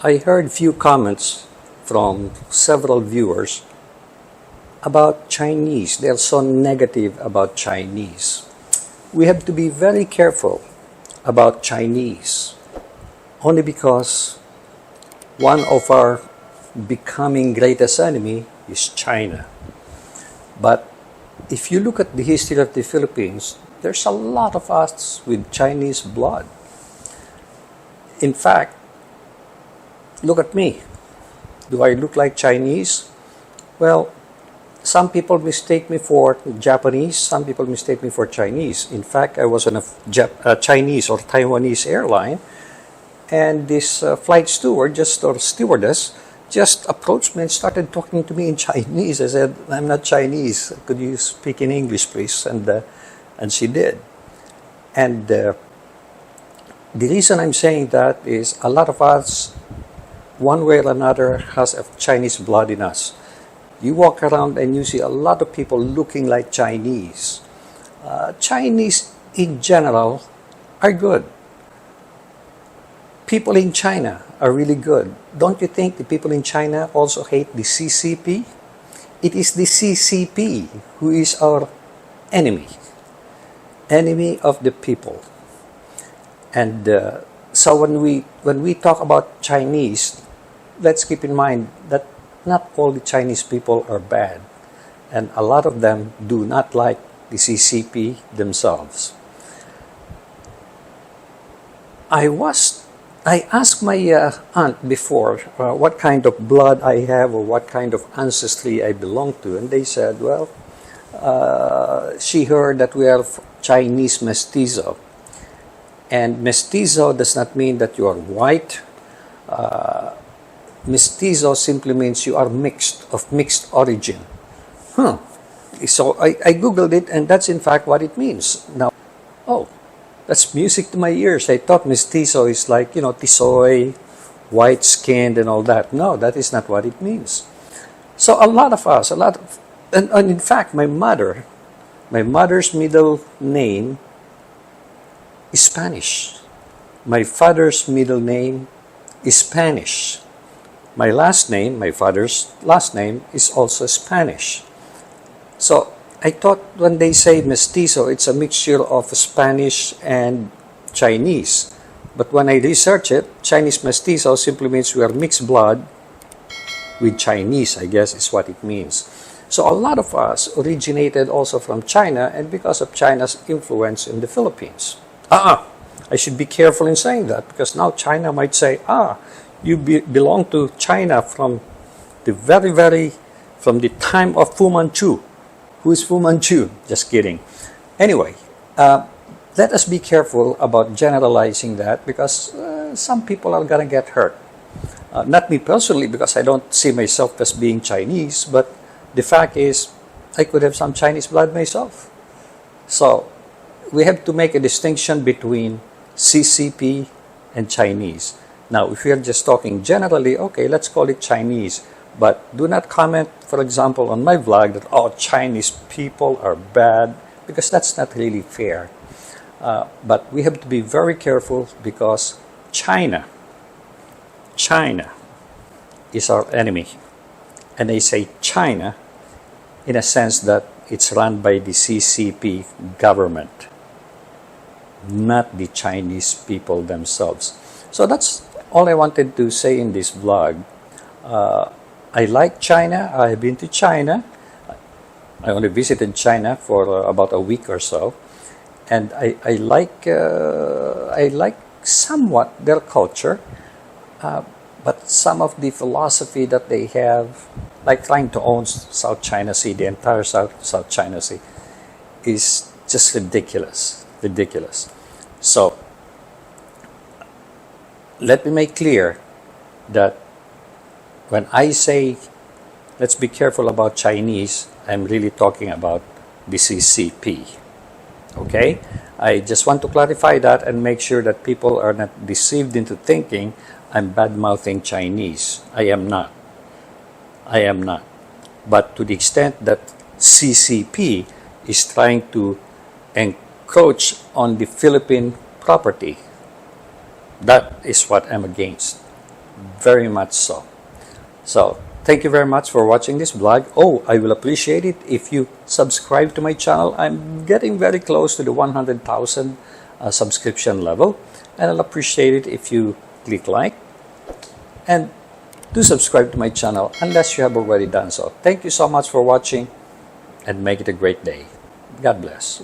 I heard few comments from several viewers about Chinese. They're so negative about Chinese. We have to be very careful about Chinese, only because one of our becoming greatest enemy is China. But if you look at the history of the Philippines, there's a lot of us with Chinese blood. In fact, look at me. Do I look like Chinese? Well, some people mistake me for Japanese, some people mistake me for Chinese. In fact, I was on a Chinese or Taiwanese airline, and this flight steward or stewardess just approached me and started talking to me in Chinese. I said, "I'm not Chinese. Could you speak in English, please?" And she did. And the reason I'm saying that is a lot of us, one way or another, has a Chinese blood in us. You walk around and you see a lot of people looking like Chinese. Chinese in general are good. People in China are really good. Don't you think the people in China also hate the CCP? It is the CCP who is our enemy of the people. And so when we talk about Chinese, let's keep in mind that not all the Chinese people are bad, and a lot of them do not like the CCP themselves. I asked my aunt before what kind of blood I have or what kind of ancestry I belong to, and they said, well, she heard that we are Chinese mestizo. And mestizo does not mean that you are white. Mestizo simply means you are of mixed origin. So I googled it, and that's in fact what it means. Now, that's music to my ears. I thought mestizo is like, tisoy, white-skinned and all that. No, that is not what it means. So a lot of us, and in fact, my mother's middle name is Spanish. My father's middle name is Spanish. My father's last name is also Spanish. So I thought when they say mestizo, it's a mixture of Spanish and Chinese. But when I research it, Chinese mestizo simply means we are mixed blood with Chinese, I guess is what it means. So a lot of us originated also from China, and because of China's influence in the Philippines. I should be careful in saying that, because now China might say, you belong to China from from the time of Fu Manchu. Who is Fu Manchu? Just kidding. Anyway, let us be careful about generalizing that, because some people are going to get hurt. Not me personally, because I don't see myself as being Chinese, but the fact is, I could have some Chinese blood myself. So, we have to make a distinction between CCP and Chinese. Now, if we are just talking generally, okay, let's call it Chinese. But do not comment, for example, on my vlog that, Chinese people are bad, because that's not really fair. But we have to be very careful, because China is our enemy. And I say China in a sense that it's run by the CCP government, not the Chinese people themselves. So that's all I wanted to say in this vlog. I like China. I've been to China. I only visited China for about a week or so, and I like somewhat their culture, but some of the philosophy that they have, like trying to own South China Sea, the entire South China Sea, is just ridiculous. So let me make clear that when I say let's be careful about Chinese, I'm really talking about the CCP. Okay? I just want to clarify that and make sure that people are not deceived into thinking I'm bad-mouthing Chinese. I am not. But to the extent that CCP is trying to encroach on the Philippine property, that is what I'm against. Very much so. So, thank you very much for watching this vlog. Oh, I will appreciate it if you subscribe to my channel. I'm getting very close to the 100,000 subscription level, and I'll appreciate it if you click like and do subscribe to my channel unless you have already done so. Thank you so much for watching, and make it a great day. God bless.